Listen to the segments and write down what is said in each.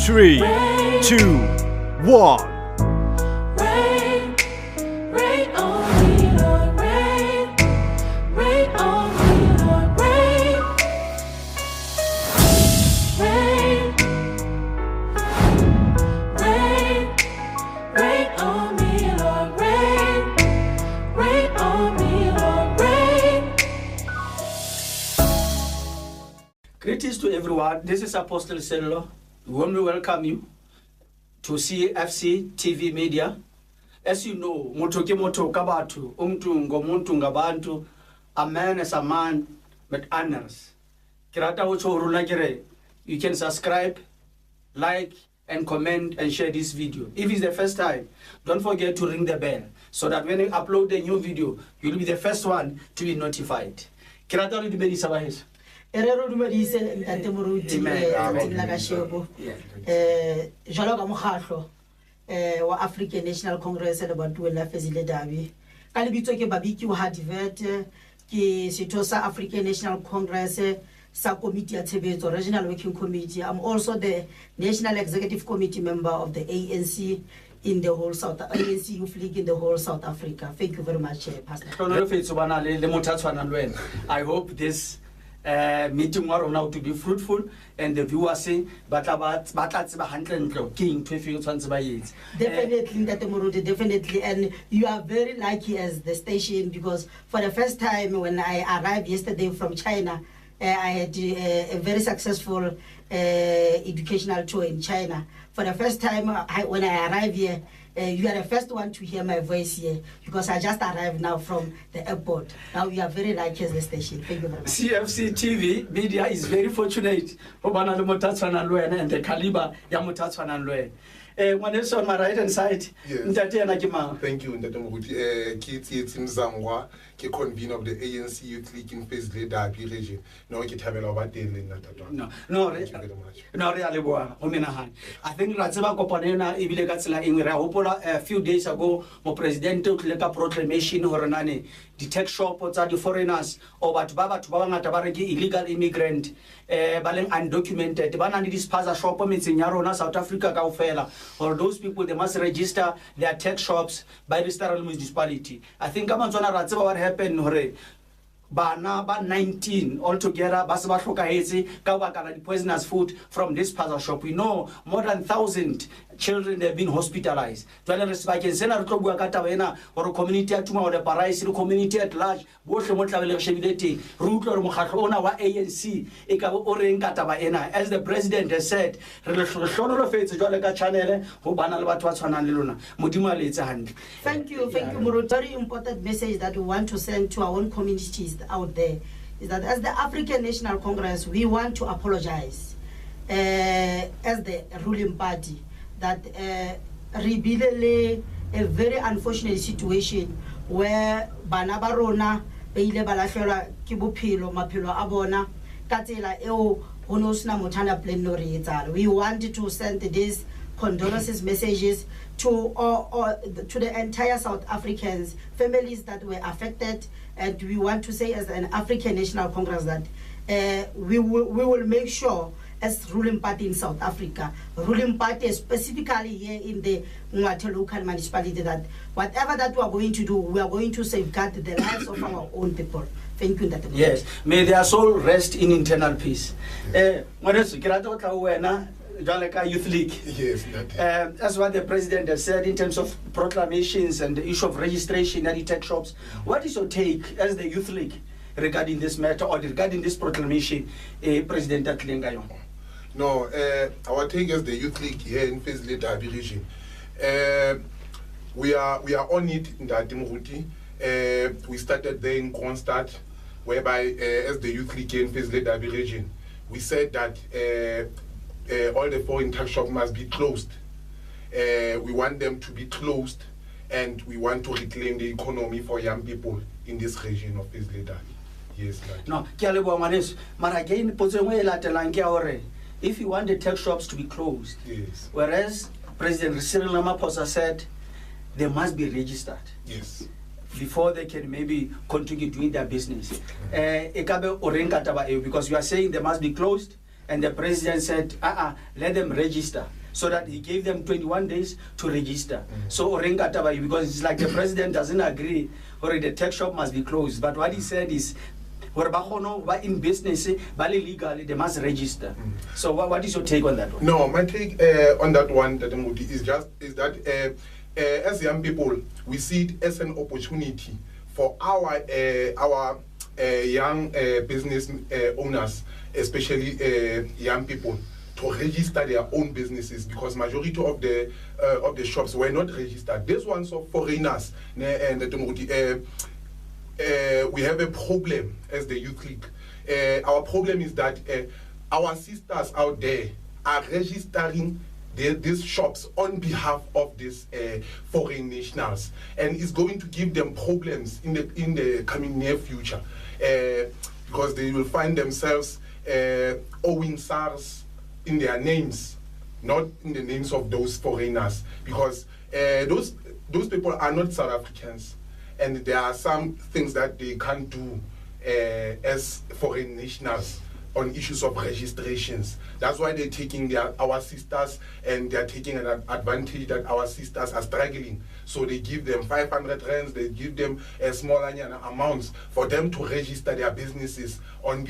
3, 2, 1. Greetings to everyone. This is Apostle Sello. We warmly welcome you to CFC TV Media. As you know, moto ke moto kabatu, ngomuntu ngabantu, a man is a man with honors. Kirata ucho rulagere. You can subscribe, like, and comment and share this video. If it's the first time, don't forget to ring the bell so that when I upload a new video, you'll be the first one to be notified. Kirata ulibedi sabahis. Erero dumedise ntate moruti la kashego jalo ka mogahlo wa African National Congress le batho la Fezile Dabi ka lebitso ke babiki wa Hadivet ke setho sa African National Congress sa committee ya tshebetso Regional Working Committee. I'm also the National Executive Committee member of the ANC in the whole ANC Youth League in the whole South Africa. Thank you very much, Pastor. I hope this meeting now to be fruitful and the viewers say definitely, and you are very lucky as the station, because for the first time when I arrived yesterday from China, I had a very successful educational tour in China. For the first time when I arrived here, you are the first one to hear my voice here, because I just arrived now from the airport. Now we are very lucky as the station. Thank you very much. CFC TV Media is very fortunate and the caliber Yamutatswananwe. When it's on my right hand side, yes. Thank you, Ntatemogudi. Convener of the ANC Youth League in Fezile Dabi region. No, thank you very much. No, I think Ratseba Kopanena Ibilegatsla in Rahopola a few days ago, my president took like a proclamation or nani, detect shop or the foreigners or but Baba to Banga Tabaraki illegal immigrant, Balang undocumented, Banani spaza shop in Yarona, South Africa, Kaufela, or those people they must register their tech shops by the Star municipality. I think Amazona Ratseba what happened hore. Bana 19 altogether basaba hlokaetse ka baka the poisonous food from this spaza shop. We know more than 1,000 children have been hospitalized. Jwale re sebakeng sena re tlo bua ka taba ena gore community ya tuma o le Parys le community at large bohle mo tlabele re shebile teng re utlwa re mogahlo ona wa ANC e ka o reng ka taba ena. As the president has said, re le hlonolofetse jwale ka channel ho bana le batho ba tshwanang le lona modimo a letse hantle. Thank you Muru. Very important message that we want to send to our own communities out there is that as the African National Congress, we want to apologize as the ruling party that revealed a very unfortunate situation where bana ba rona ba ile ba lahlela ke bophelo maphelo a bona ka tsela eo ho no sna mothana plan no re etsala. We want to send these condolences messages to the entire South Africans, families that were affected, and we want to say as an African National Congress that we will make sure as ruling party in South Africa, ruling party specifically here in the Ngwathe local municipality, that whatever that we are going to do, we are going to safeguard the lives of our own people. Thank you. Yes, may their soul rest in eternal peace. Youth League. Yes, that's what the president has said in terms of proclamations and the issue of registration at the tech shops. What is your take as the Youth League regarding this matter or regarding this proclamation, President Atlengayo? No, our take as the Youth League here in Fezile Dabi region, we are on it in Ntatemogudi. We started there in Kronstadt, whereby as the Youth League here in Fezile Dabi region, we said that all the foreign tech shops must be closed. We want them to be closed, and we want to reclaim the economy for young people in this region of Fezile Dabi. Yes, no, but again, if you want the tech shops to be closed, yes. Whereas President Cyril Ramaphosa said they must be registered. Yes. Before they can maybe continue doing their business. Because you are saying they must be closed, and the president said, let them register. so that he gave them 21 days to register. So because it's like the president doesn't agree, or the tech shop must be closed. But what he said is, in business, legally, they must register. So what is your take on that one? No, my take on that one, is that as young people, we see it as an opportunity for our young business owners, especially young people, to register their own businesses, because majority of the shops were not registered. These ones of foreigners, and we have a problem as the Youth League. Our problem is that our sisters out there are registering these shops on behalf of these foreign nationals, and it's going to give them problems in the coming near future, because they will find themselves owing SARS in their names, not in the names of those foreigners, because those people are not South Africans, and there are some things that they can't do as foreign nationals on issues of registrations. That's why they're taking our sisters, and they're taking an advantage that our sisters are struggling. So they give them 500 rands, they give them a small amounts for them to register their businesses on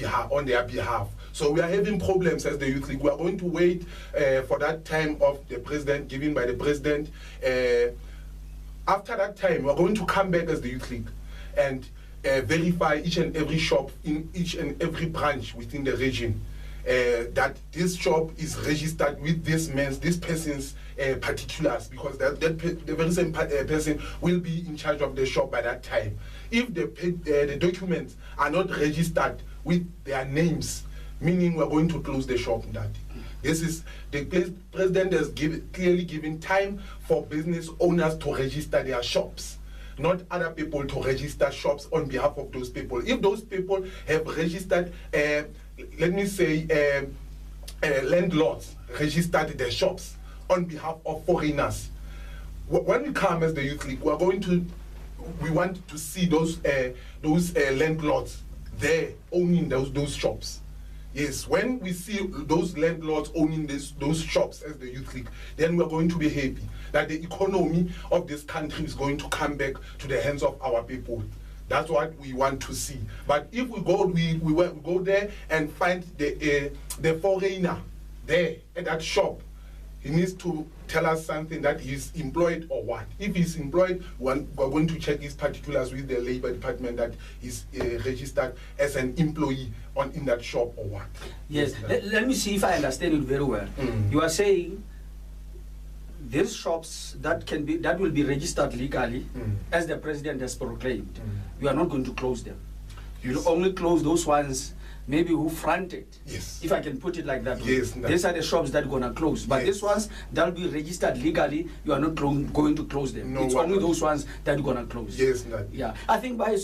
their behalf. So we are having problems as the Youth League. We are going to wait for that time of the president, given by the president. After that time, we are going to come back as the Youth League and verify each and every shop in each and every branch within the region, that this shop is registered with this person's particulars, because the very same person will be in charge of the shop by that time. If the documents are not registered with their names, meaning we're going to close the shop. This is the president has clearly given time for business owners to register their shops, not other people to register shops on behalf of those people. If those people have registered, let me say, landlords registered their shops on behalf of foreigners, when we come as the Youth League, we want to see those landlords there owning those shops. Yes, when we see those landlords owning those shops as the Youth League, then we're going to be happy that the economy of this country is going to come back to the hands of our people. That's what we want to see. But if we go there and find the foreigner there at that shop, he needs to tell us something that he's employed or what. If he's employed, we're going to check his particulars with the labor department that he's registered as an employee in that shop or what. Yes, let me see if I understand it very well. You are saying these shops that will be registered legally, as the president has proclaimed, you are not going to close them. You'll only close those ones maybe who fronted, yes, if I can put it like that. Yes, these are the shops that are going to close. But yes, these ones that will be registered legally, you are not going to close them. No, it's only those ones that are going to close. Yes, yeah. I think by I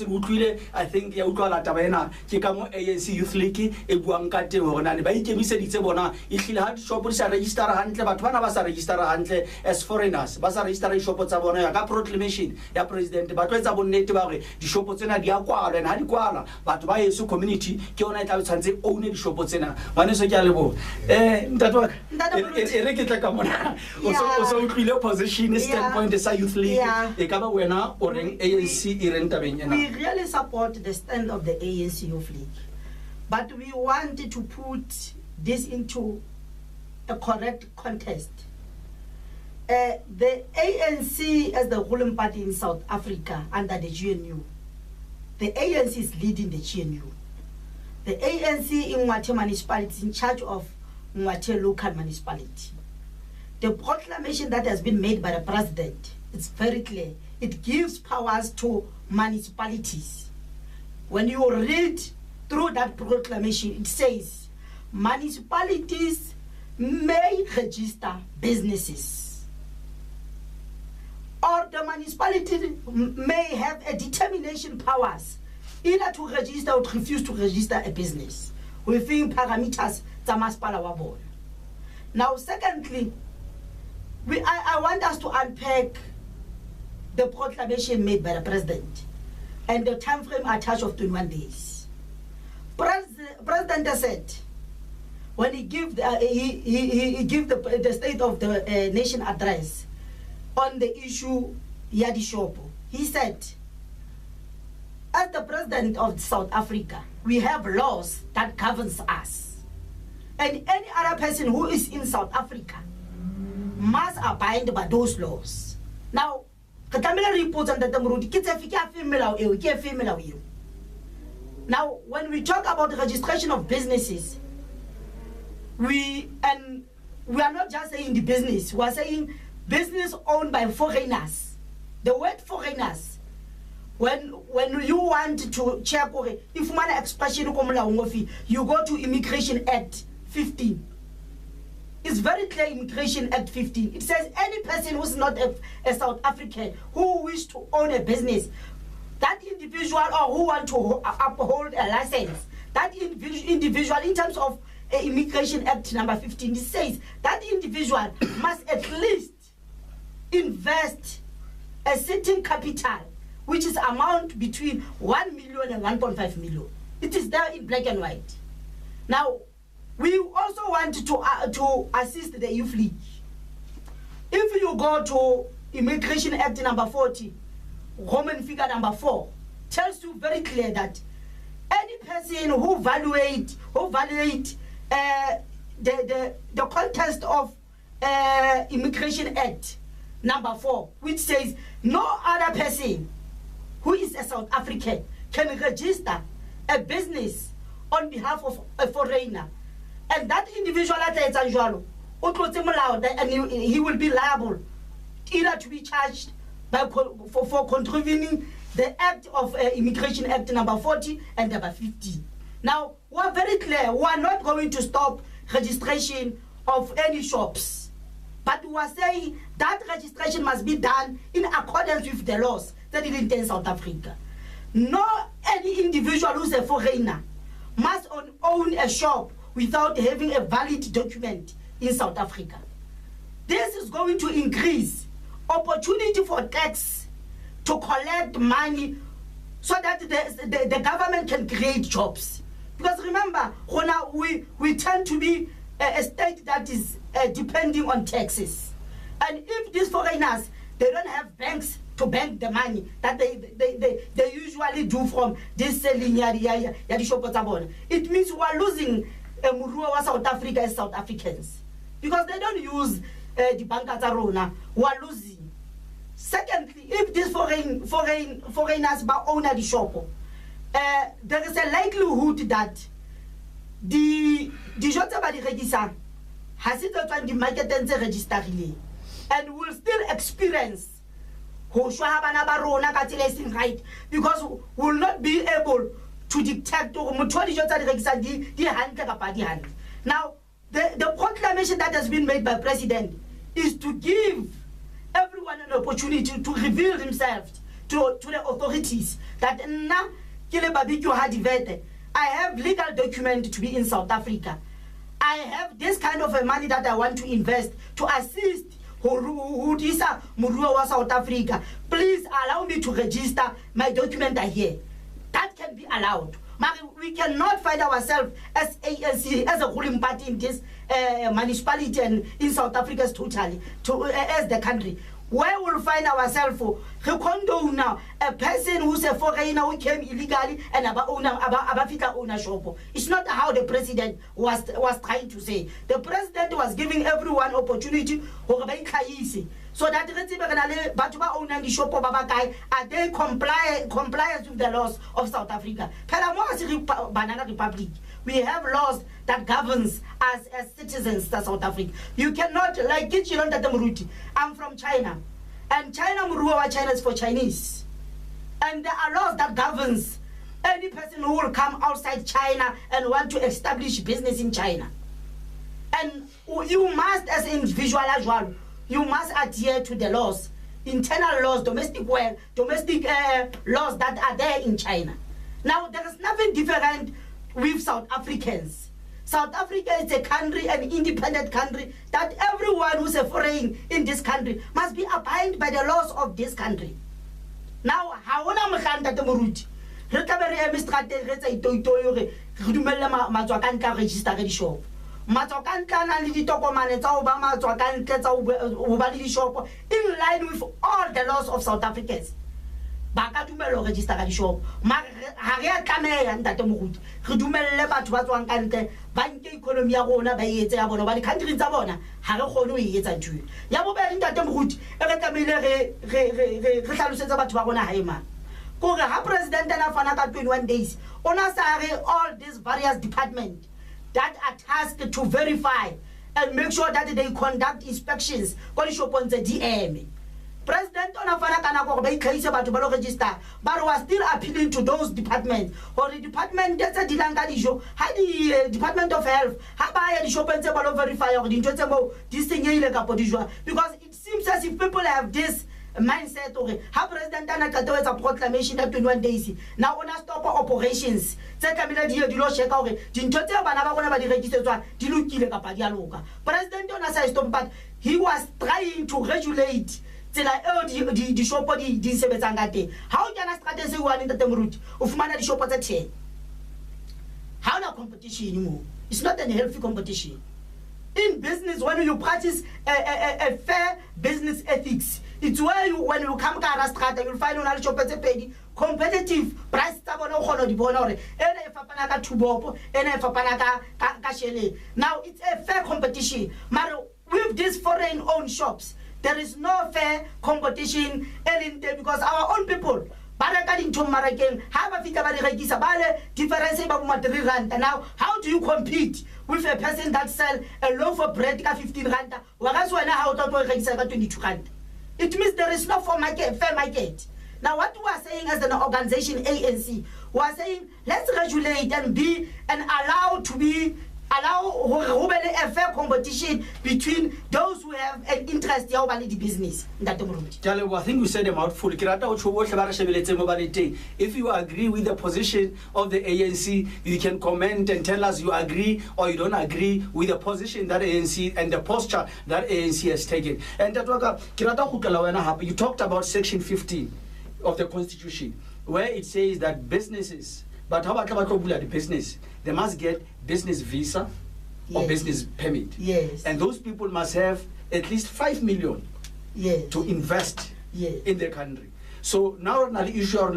think ANC Youth League e buang ka teng hore nane ba ikemiseditse bona e hlile ha shop sa register hantle batho bana ba sa register hantle as foreigners ba sa register shop tsa bona ya ka proclamation ya president ba tloetsa bonnete ba hore di shop tsena di a kwala and ha di kwala batho ba yeso community ke ona e tla tshantse own di shop tsena bana so ke a lebo ntate wa e re ke tla ka mona o so utlwile position standpoint sa Youth League e ka ba wena o reng ANC e reng tabeng ena. We really support the stand of the ANC Youth League, but we wanted to put this into a correct context. The ANC as the ruling party in South Africa under the GNU, the ANC is leading the GNU. The ANC in Mwate municipality is in charge of Mwate local municipality. The proclamation that has been made by the president, it's very clear. It gives powers to municipalities. When you read through that proclamation, it says municipalities may register businesses, or the municipality may have a determination powers either to register or to refuse to register a business within parameters tsa masipala wa bona. Now, secondly, I want us to unpack the proclamation made by the president and the time frame attached of 21 days. President said, when he give he give the State of the Nation address on the issue Yadi Shopo, he said, as the president of South Africa, we have laws that governs us. And any other person who is in South Africa must abide by those laws. Now, now, when we talk about the registration of businesses, we are not just saying the business, we are saying business owned by foreigners. The word foreigners, when you want to check, if man expression you go to Immigration Act 15. It's very clear, Immigration Act 15. It says any person who's not a South African who wish to own a business, that individual or who want to uphold a license, that individual in terms of Immigration Act number 15, it says that individual must at least invest a certain capital, which is amount between 1 million and 1.5 million. It is there in black and white. Now, we also want to assist the youth league. If you go to Immigration Act number 40, Roman figure number 4, tells you very clear that any person who evaluate the context of Immigration Act number 4, which says no other person who is a South African can register a business on behalf of a foreigner. And that individual and he will be liable either to be charged for contravening the Act of Immigration Act number 40 and number 50. Now, we're very clear, we're not going to stop registration of any shops. But we are saying that registration must be done in accordance with the laws that is in South Africa. No any individual who's a foreigner must own a shop without having a valid document in South Africa. This is going to increase opportunity for tax to collect money so that the government can create jobs. Because remember, we tend to be a state that is depending on taxes. And if these foreigners, they don't have banks to bank the money that they usually do from this selling, it means we are losing Murua South Africa as South Africans. Because they don't use the bank at Arona, we are losing. Secondly, if these foreigners own the shop, there is a likelihood that the jobs are registered, has it the market and registered, and will still experience right, because we will not be able to detect. Now, the proclamation that has been made by President is to give everyone an opportunity to reveal themselves to the authorities that I have legal document to be in South Africa. I have this kind of a money that I want to invest to assist South Africa. Please allow me to register my document here. That can be allowed. We cannot find ourselves as ANC, as a ruling party in this municipality and in South Africa totally, as the country. Where we'll find ourselves for now a person who's a foreigner who came illegally and about ownership. It's not how the president was trying to say. The president was giving everyone opportunity so that are they compliant with the laws of South Africa. Banana Republic. We have laws that governs us as citizens of South Africa. You cannot, like I'm from China, and China is for Chinese. And there are laws that governs any person who will come outside China and want to establish business in China. And you must, as an individual as well, you must adhere to the laws, internal laws, domestic laws that are there in China. Now, there is nothing different with South Africans. South Africa is a country, an independent country, that everyone who's a foreign in this country must be abided by the laws of this country. Now, how am I going to register the shop? Matsokantle na le ditokomane tsa ho ba matsokantle tsa ho ba le dishopo in line with all the laws of South Africans. Ba ka dumela ho register ka dishopo. Mara ha re a tlameha ntate Moruti. Re dumelle batho ba tswang ka ntle ba nke economy ya rona ba e etse ya bona ba di country tsa bona ha re kgone ho e etsa ntho. Ya bobedi ntate Moruti e re tlamehile re hlalosetsa batho ba rona hae man. Kore ha president ana fana ka 21 days ona sare all these various departments that are tasked to verify and make sure that they conduct inspections ko dishopong tse DM. President on a fanakana go ba itlhaisa batho ba lo register but was still appealing to those departments or the department that's a dilang ka dijo ha di Department of Health ha ba ya dishopong tse ba lo verify gore dintho tse mo di senyehile ka podijwa because it seems as if people have this mindset okay ha president ana ka tawetsa proclamation at 21 days now ona stop operations tse tlamile di lo sheka gore dintho tse bana ba bona ba di rekisetswa di lokile ka pa di a loka. President ona sa stop but he was trying to regulate tsela eo di shopo di sebetsang ka teng. Ha o kana strategy wa ntate Moruti o fumana di shopo tse 10 how na competition mo it's not a healthy competition in business. When you practice a fair business ethics, it's where you when you come ka strata you'll find una le shopo tse pedi competitive price tsa bona o kgona di bona hore ena e fapana ka thubopo ena e fapana ka shele. Now it's a fair competition but with these foreign owned shops there is no fair competition because our own people ba reka dintho mmarakeng ha ba fika ba di rekisa ba le difference ba bo 3 rand. Now how do you compete with a person that sell a loaf of bread ka 15 rand wa ga tswana ha o tlo rekisa ka 22 rand? It means there is no fair market. Now what we are saying as an organization ANC, we are saying let's regulate and allow a fair competition between those who have an interest in our business. I think you said a mouthful. If you agree with the position of the ANC, you can comment and tell us you agree or you don't agree with the position that ANC and the posture that ANC has taken. And you talked about Section 15 of the Constitution, where it says that businesses, but how about the business? They must get business visa or business permit. Yes. And those people must have at least 5 million to invest in the country. So now the issue or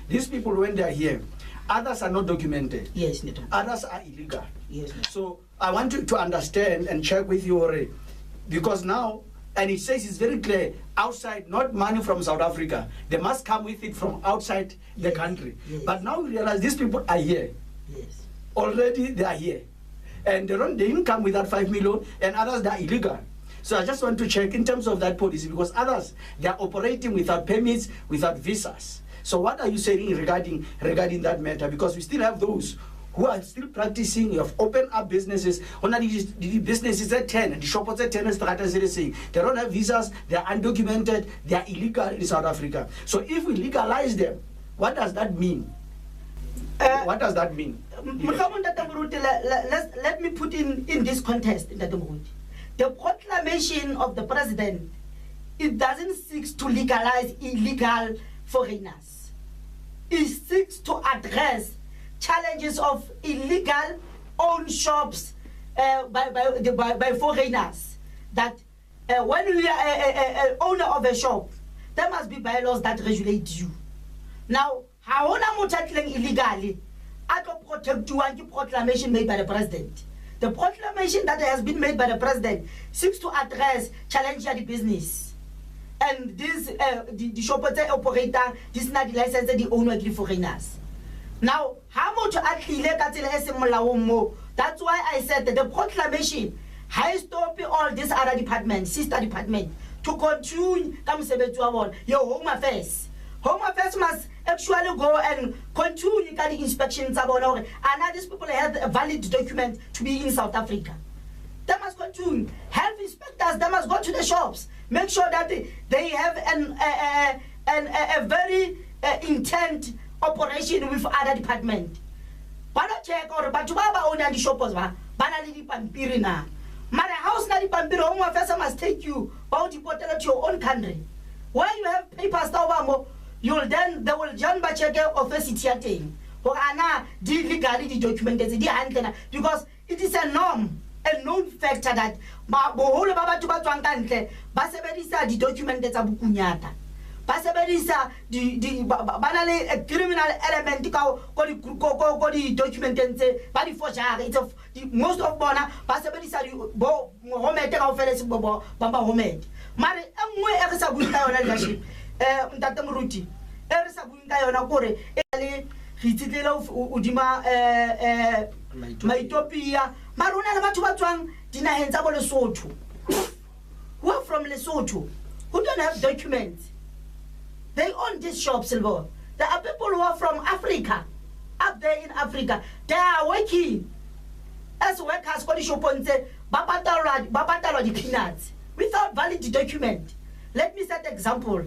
these people when they are here, others are not documented. Yes. Others are illegal. Yes. So I want you to understand and check with you already, because now, and it says it's very clear, outside, not money from South Africa. They must come with it from outside the country. Yes. But now we realize these people are here. Yes. Already they are here. And they didn't come with that 5 million, and others, they are illegal. So I just want to check in terms of that policy, because others, they are operating without permits, without visas. So what are you saying regarding that matter? Because we still have those who are still practicing, you have opened up businesses. The businesses at 10, the shops at 10, they don't have visas, they are undocumented, they are illegal in South Africa. So if we legalize them, what does that mean? What does that mean? Let me put in this context. The proclamation of the president, it doesn't seek to legalize illegal foreigners. It seeks to address challenges of illegal owned shops by foreigners. That when you are an owner of a shop, there must be bylaws that regulate you. Now, how illegally, I can protect you and the proclamation made by the president. The proclamation that has been made by the president seeks to address challenge the business. And this the shop operator, this is not the license the owner of the foreigners. Now, how much actually that's why I said that the proclamation has to be all these other departments, sister department, to continue your home affairs. Home affairs must actually go and continue the inspections about and now these people have a valid document to be in South Africa. They must continue. Health inspectors, they must go to the shops, make sure that they have a very intent operation with other department. Bana check or batho ba ba own the shops ba bana le dipampiri na. Mara house na dipampiri home affairs must take you about to your own country. Where you have papers now, they will jump check office thing. Or ana legally the documented because it is a norm, a known factor that boholo ba batho ba tswang ka ntle ba sebedisa di document tsa bukunyata, ba sebedisa ba na le a criminal element ko di document tse ba di forger. It's of most of bona ba sebedisa bo homete ka ofela se bo ba homete mare engwe e re sa buing ka yona leadership ntate Moruti e re sa buing ka yona kore e le hititlela udima Maitopia maruna le batho ba tswang dinaheng tsa bo Lesotho, who are from Lesotho, who don't have documents. They own these shops, Silver. There are people who are from Africa, up there in Africa. They are working as workers for the shop and say, Bapatalwa the peanuts without valid document. Let me set an example.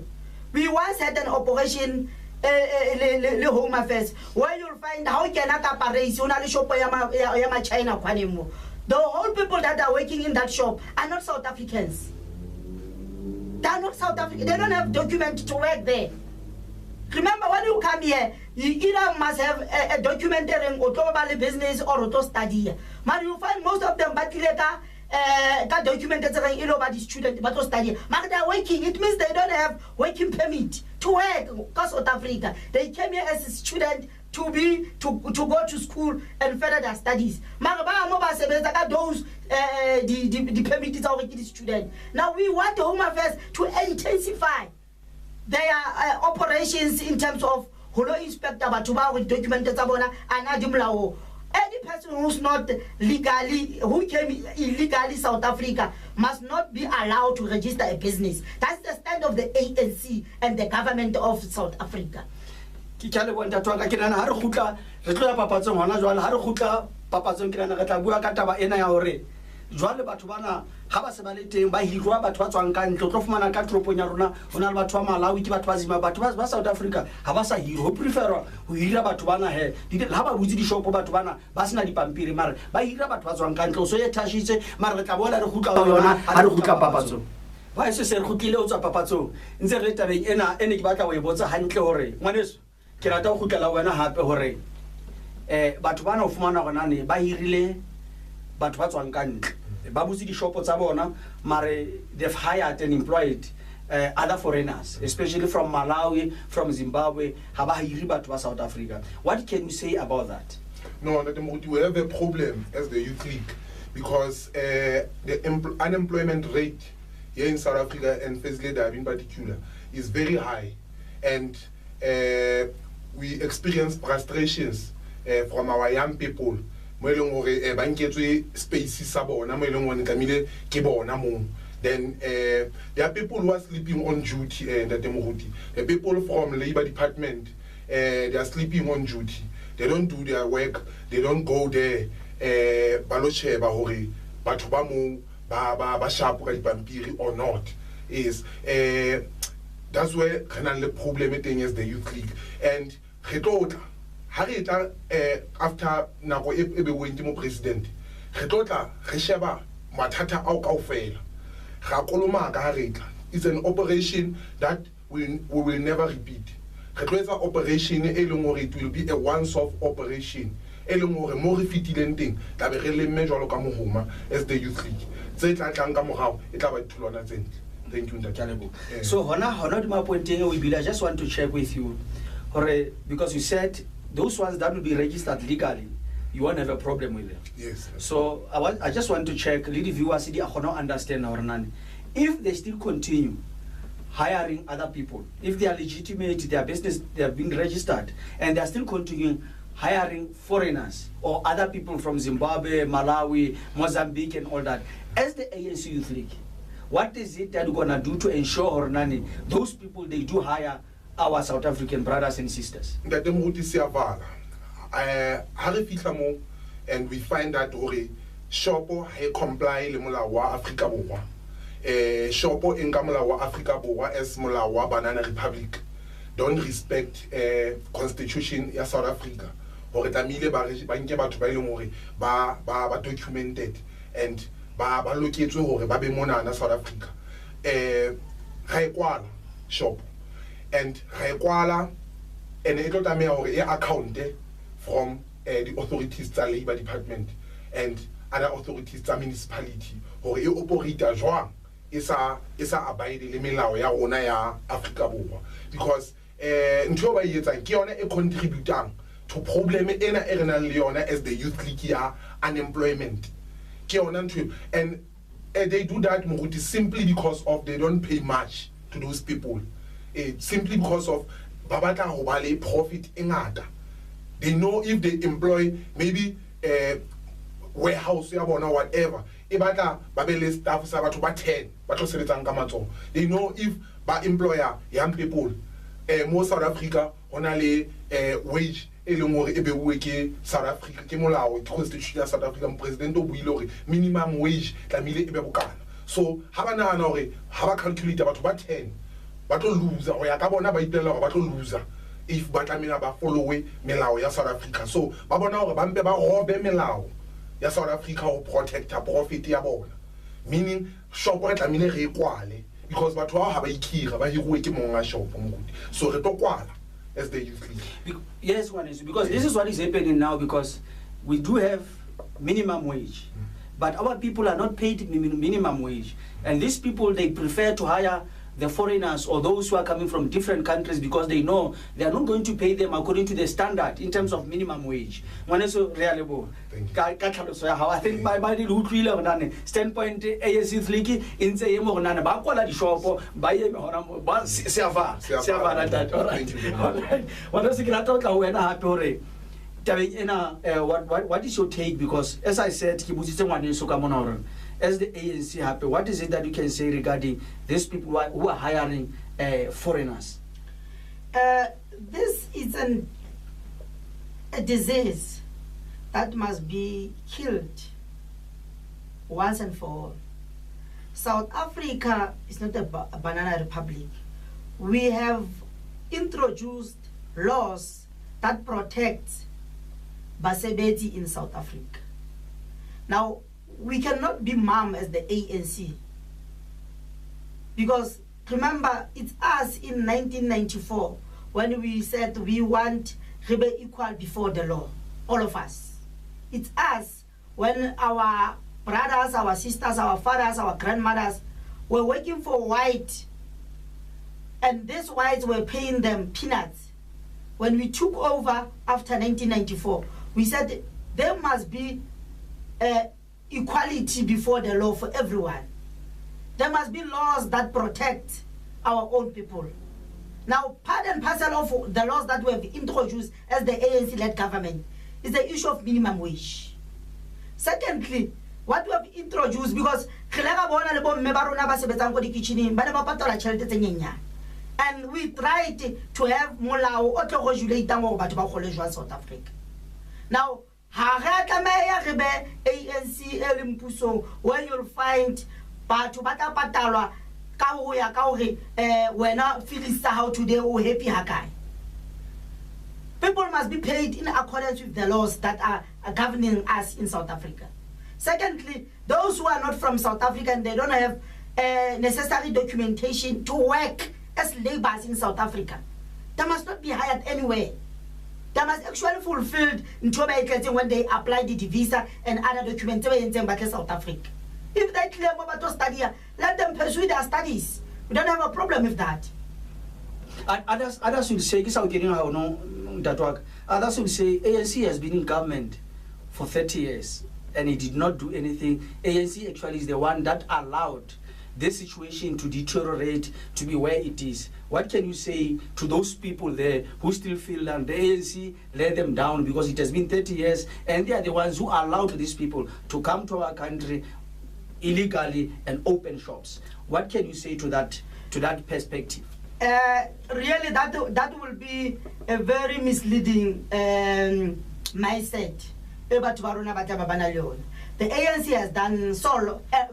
We once had an operation le Home Affairs where you'll find how can Parys una shop ya China kwanemo. The whole people that are working in that shop are not South Africans. They are not South African. They don't have documents to work there. Remember, when you come here, you either must have a document or global business or to study. But you find most of them, but later, documented about the student, but to study. But they are working. It means they don't have working permit to work because South Africa. They came here as a student to go to school and further their studies. Those the permit is already the student. Now we want the Home Affairs to intensify their operations in terms of holo inspector batuba with documented sabona and any person who's not legally, who came illegally South Africa must not be allowed to register a business. That's the stand of the ANC and the government of South Africa. Kikale bonta twaka kirana ha re khutla re tloya papatsong hona jwale ha re khutla papatsong kirana re tla bua ka taba ena ya hore jwale batho bana ha ba se ba le teng ba hirwa batho ba tswang ka ntle tlo fumana ka tropong ya rona hona le batho ba Malawi ke batho ba zima batho ba South Africa ha ba sa hiro ho prefer ho hira batho bana he ha ba butsi di shop batho bana ba sena dipampiri mare ba hira batho ba tswang ka ntle so ye thashitse mare re tla bona re khutla yona ha re khutla papatsong ba se se re khutlile o tswa papatsong ntse re tabeng ena ene ke batla go e botsa hantle hore ngwaneso ke rata go khutlela wena hape hore batho bana o fumana gona ne ba hirile batho ba tswang ka ntle ba butsi di shop tsa bona mare they've hired and employed other foreigners, especially from Malawi, from Zimbabwe, ha ba hiri batho ba South Africa. What can you say about that? No, we have a problem as the Youth League because the unemployment rate here in South Africa and Fezile Dabi in particular is very high, and we experience frustrations from our young people. Then there are people who are sleeping on duty. The people from Labor Department, they are sleeping on duty. They don't do their work. They don't go there. Or not. Is that's where the problem is the Youth League. And after nako ebe went mo president re tlotla re sheba mathata ao kaofela ga koloma ka retla. It's an operation that we will never repeat. Re tloetsa operation e leng hore it will be a once off operation e leng hore mo re fitileng teng tla be re lemme jwalo ka mohoma as the Youth League tse tla tlang ka morao e tla ba ditholwana tsentle. Thank you Ntakalebo. So hona di maponteng we I just want to check with you because you said those ones that will be registered legally, you won't have a problem with them. Yes. So I just want to check, lady viewers, understand if they still continue hiring other people, if they are legitimate, their business, they have been registered, and they are still continuing hiring foreigners or other people from Zimbabwe, Malawi, Mozambique, and all that, as the ANC Youth League, what is it that we're going to do to ensure those people, they do hire our South African brothers and sisters? And we find that Shopo he comply le molao wa Afrika Borwa. Shopo enka molao wa Afrika Borwa as molao wa Banana Republic. Don't respect constitution ya South Africa. Hore tamile ba nke batho ba ileng hore ba documented and ba loketswe hore ba be mona na South Africa. Ga e kwala Shopo. And Raikwala and it told me account from the authorities, the Labor Department. and other authorities tsa municipality hore e operate jwang e sa abide le melao ya rona ya Afrika Borwa, because ntho ba yetsang ke yona e contributang to problem ena e re nang le yona as the youth league ya unemployment ke yona ntho, and they do that Moruti simply because of they don't pay much to those people, simply because of ba batla ho ba le profit e ngata. They know if they employ maybe warehouse ya bona whatever e batla ba be le staff sa batho ba 10 ba tlo sebetsang ka matsoho. They know if ba employer young people mo South Africa hona le wage e leng hore e beuwe ke South Africa ke molao ke constitution ya South Africa. President o buile hore minimum wage tlamile e be bokana, so ha ba nahana hore ha ba calculate batho ba 10 ba tlo loser ho ya ka bona ba ipela hore ba tlo loser if ba tlamela ba followe melao ya South Africa. So ba bona hore ba mpe ba robe melao ya South Africa ho protecta profit ya bona, meaning shop re tlamile re kwale because batho ha ba ikira ba hiruwe ke monga shop Moruti, so re to kwala as the youth league. Yes, one is because this is what is happening now, because we do have minimum wage, but our people are not paid minimum wage, and these people, they prefer to hire the foreigners or those who are coming from different countries because they know they are not going to pay them according to the standard in terms of minimum wage. One is reliable. I think by the standpoint ANC league in the Morana Bakola shop by Siava. What is the what is your take? Because as I said, as the ANC happy, what is it that you can say regarding these people who are hiring foreigners? This is a disease that must be killed once and for all. South Africa is not a banana republic. We have introduced laws that protect basebeti in South Africa. Now, we cannot be mum as the ANC, because remember, it's us in 1994 when we said we want to be equal before the law, all of us. It's us when our brothers, our sisters, our fathers, our grandmothers were working for white, and these whites were paying them peanuts. When we took over after 1994, we said there must be equality before the law for everyone. There must be laws that protect our own people. Now, part and parcel of the laws that we have introduced as the ANC-led government is the issue of minimum wage. Secondly, what we have introduced, because and we tried to have molao o tlo regulating gore batho ba gole jwa South Africa. Now, ANC elimpuso, where you'll find batho ba tla patalwa ka ho ya ka hore wena feelisa how today o happy hakai. People must be paid in accordance with the laws that are governing us in South Africa. Secondly, those who are not from South Africa and they don't have necessary documentation to work as laborers in South Africa, they must not be hired anywhere. They must actually fulfill when they apply the visa and other documents in South Africa. If they clear about to study, let them pursue their studies. We don't have a problem with that. Others will say, others will say ANC has been in government for 30 years and it did not do anything. ANC actually is the one that allowed this situation to deteriorate to be where it is. What can you say to those people there who still feel that the ANC let them down because it has been 30 years and they are the ones who allowed these people to come to our country illegally and open shops? What can you say to that perspective? Really, that will be a very misleading mindset. The ANC has done a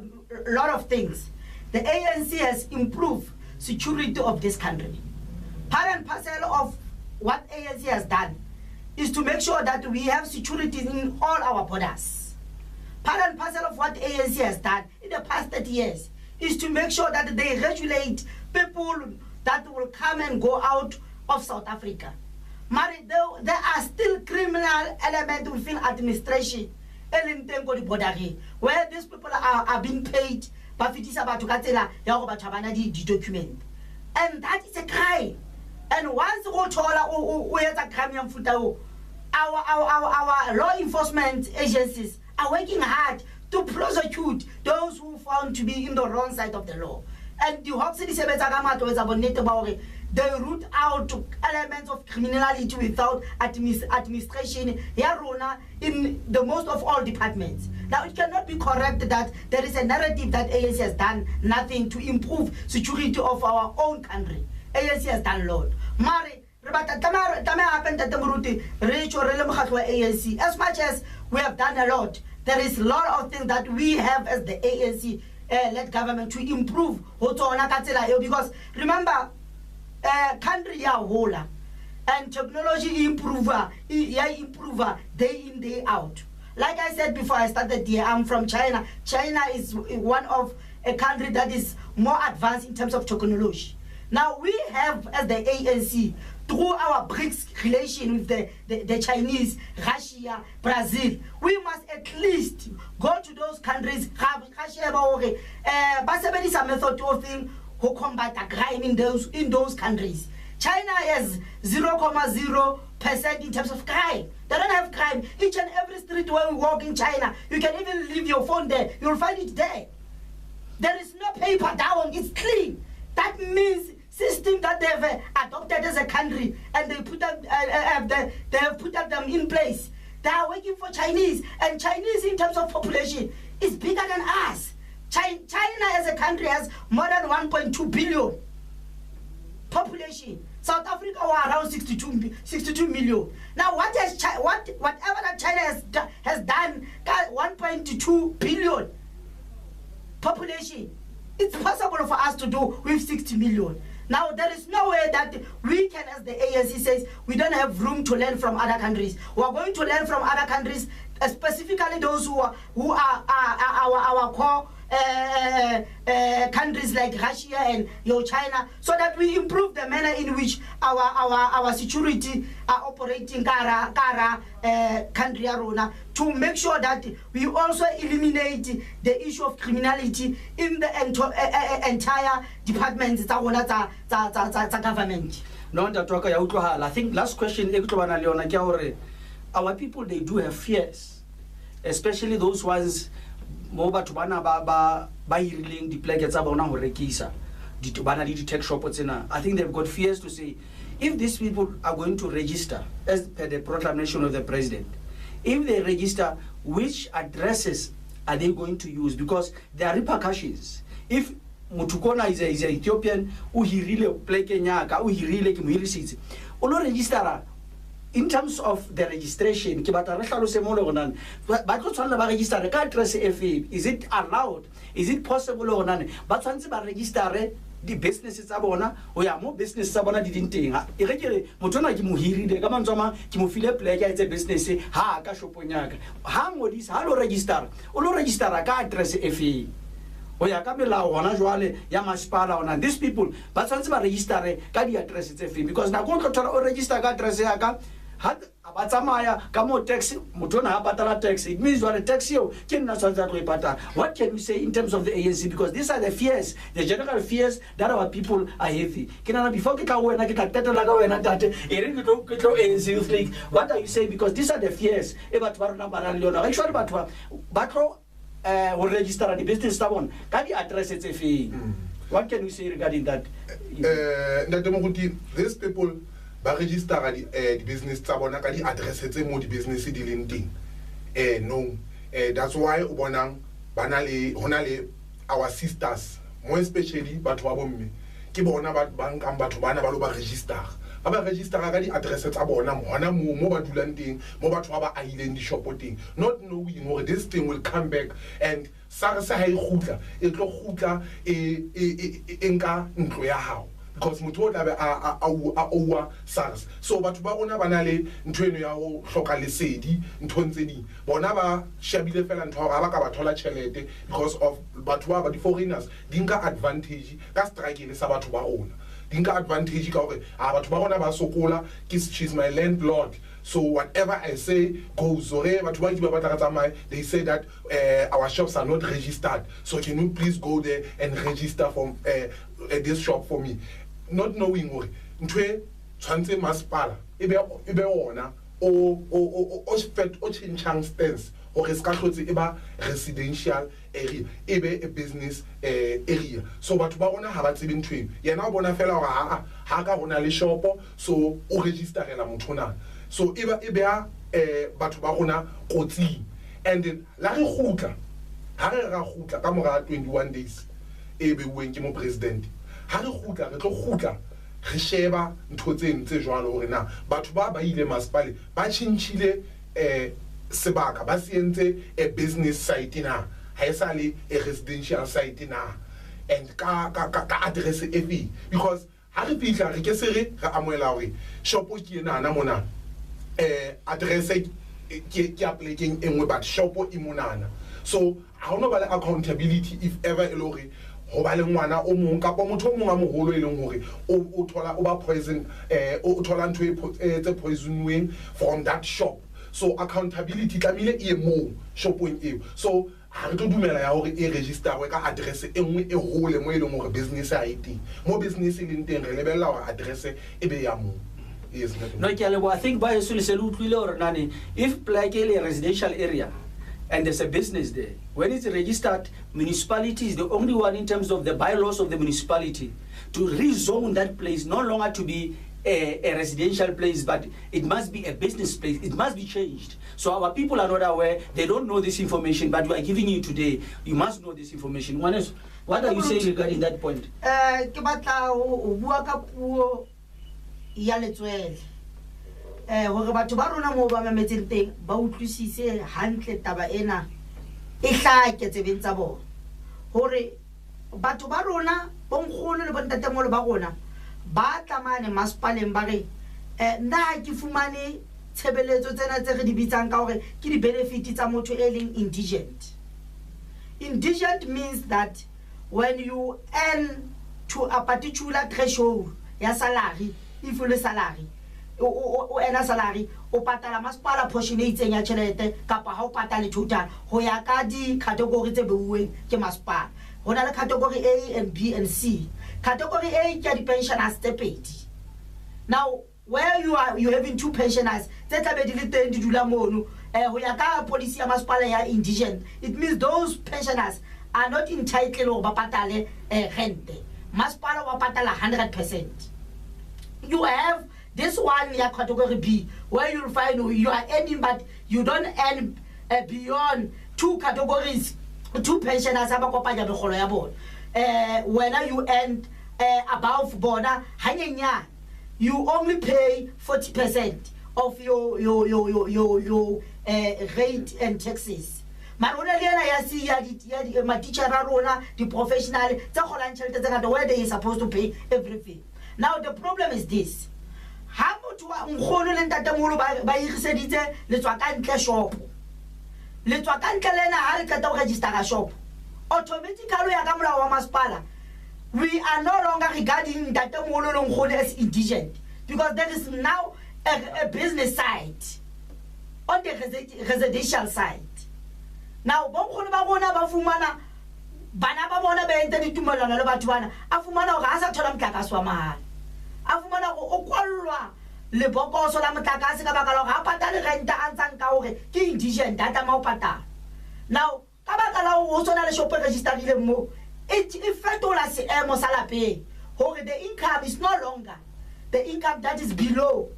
lot of things. The ANC has improved security of this country. Part and parcel of what ANC has done is to make sure that we have security in all our borders. Part and parcel of what ANC has done in the past 30 years is to make sure that they regulate people that will come and go out of South Africa. There are still criminal elements within administration where these people are being paid document, and that is a crime. And once we our law enforcement agencies are working hard to prosecute those who found to be in the wrong side of the law. And the they root out elements of criminality without administration in the most of all departments. Now, it cannot be correct that there is a narrative that ANC has done nothing to improve security of our own country. ANC has done a lot. As much as we have done a lot, there is a lot of things that we have as the ANC-led government to improve. Because remember, country ya hola and technology improver day in day out. Like I said before I started here, I'm from China. China is one of a country that is more advanced in terms of technology. Now we have, as the ANC, through our BRICS relation with the Chinese, Russia, Brazil, we must at least go to those countries, method of thing who combat crime in those countries. China has 0.0% in terms of crime. They don't have crime. Each and every street where we walk in China, you can even leave your phone there. You'll find it there. There is no paper down. It's clean. That means system that they have adopted as a country, and they put them, they have put them in place. They are working for Chinese, and Chinese in terms of population is bigger than us. China as a country has more than 1.2 billion population. South Africa are around 62 million. Now, whatever that China has done, 1.2 billion population, it's possible for us to do with 60 million. Now, there is no way that we can, as the ANC says, we don't have room to learn from other countries. We are going to learn from other countries, specifically those who are our core countries like Russia and China, so that we improve the manner in which our security are operating country to make sure that we also eliminate the issue of criminality in the entire departments of government. No, I think last question, our people, they do have fears, especially those ones more to bana ba healing the plagues about now rekisa to bana the tech shop. I think they've got fears to say, if these people are going to register as per the proclamation of the president, if they register, which addresses are they going to use? Because there are repercussions. If Mutukona is an Ethiopian, who he really play Kenya, who he really receipts, ono register. In terms of the registration, is it allowed? Is it possible? But once they register the businesses abona, we are more business abona didn't irregular. Mutona Kimuhiri, the Gamanzoma, Kimufile player, it's a business, ha, Kashoponyak. How this, how register? Olo register a card address FE. We are Kabila, Wanajuale, Yamaspala, on these people, but once they register, Kadi address it's FE because now go to register address. Had abatamaya kamo taxi mutona abatala taxi. It means you are a taxi. What can we say in terms of the ANC? Because these are the fears, the general fears that our people are heavy. Before what are you saying? Because these are the fears. Will register the business someone. Can you address it? What can we say regarding that? These people register the business tabona ka di address mo di business di leng teng no that's why ubonang banale honale our sisters more especially batho ba bomme ke bona ba bankang batho bana ba lo ba register ka di address tsa bona hona mo ba dulang teng mo batho ba ba aileng di shop teng, not knowing or this thing will come back and SARS ha e khutla e tlo khutla enka ntlo ya hao. Because mutola a SARS. So batho ba rona bana le ntweno ya go hloka lesedi nthontshe di bona ba shabile fela ntho ga ba ka ba thola chelete because of batho ba di foreigners dinka advantage ka strike le sa batho ba rona dinka advantage ka gore batho ba rona ba sokola she's my landlord So whatever I say goes. They say that our shops are not registered. So can you please go there and register from this shop for me? Not knowing what. Chance maspala. Ebe ona o changing stance or residential area, ebe a business area. So but ba ona ha ba tsebeng tweng. Yena o bona fela hore ha ka rona le shopo so o registerela motho na. So ebe a batho ba rona kotsing. And then la re khutla ha re ra khutla ka mora 21 days ebe bueng ke mo president. Ha re khutla re tlo khutla re sheba ntho tseno tse jwalo hore na batho ba ile masipale ba tshintshile sebaka ba sientse a business site na ha esale a residential site na and ka address efe because ha re fihla re ke se re amoela hore shopo ke ena na mona address ke applying engwe but shopo I monana. So I don't know about the accountability if ever elore ho ba le ngwana o mong kapa motho o mong a moholo eleng hore o thola o ba poison o thola ntwe tse poisonweng from that shop. So accountability tlamile e mo shopong eo. So ha re tlo dumela ya hore e register we ka address engwe e hole mo eleng hore business a ite mo business e leng teng re lebella hore address e be ya mo. Yes, no, I think by if like a residential area and there's a business there, when it's registered, municipality is the only one in terms of the bylaws of the municipality to rezone that place no longer to be a residential place, but it must be a business place. It must be changed. So our people are not aware. They don't know this information, but we are giving you today. You must know this information. What are you saying regarding that point? Ya letswele hore batho ba rona mo ba mametseng teng ba utlwisise hantle taba ena e hlake tsebeng tsa bona hore batho ba rona bonkgono le bontatemolo ba rona ba tlamane maspaleng ba re nna ke fumane tshebeletso tsena tse re di bitsang ka hore ke di benefits tsa motho e leng indigent. Indigent means that when you earn to a particular threshold ya salary, if you salary o ena salary o patala masipala portion e itseng ya tšhelete kapa ha o patala total ho ya ka di category tse beuweng ke masipala. Ho na le category A and B and C. Category A ke di pensioners tse pedi. Now where you having two pensioners tse tla be di le teng di dula mono ho ya ka policy ya masipala ya indigent, it means those pensioners are not entitled ho ba patale rent. Masipala wa patala 100%. You have this one ya category B where you'll find you are earning but you don't earn beyond two categories, two pensioners abakopanya begolo ya bona. When you earn above border hanyenya, you only pay 40% of your rate and taxes. Marona lena ya si ya ma teacher rona di professional tse golang tšhelete tse ngata where they are supposed to pay everything. Now the problem is this. Ha motho wa nkgono le ntatemolo ba iriseditse le tswa ka ntle shop. Le tswa ka ntle lena ha le qeta ho register shop. Automatically ya ka molao wa masipala, we are no longer regarding ntatemolo le nkgono as indigent because there is now a business side on the residential side. Now bonkgono ba bona ba fumana bana ba bona ba ente ditumellano le batho bana a fumana hore a sa thola motlakase wa mahala, a fumana hore o kwallwa le bokoso la motlakase ka baka la hore a patale renta a ntshang ka hore ke indigent a tama o patala. Now ka baka la hore o sona le shop registerile mo it fetola seemo sa lapeng hore the income is no longer the income that is below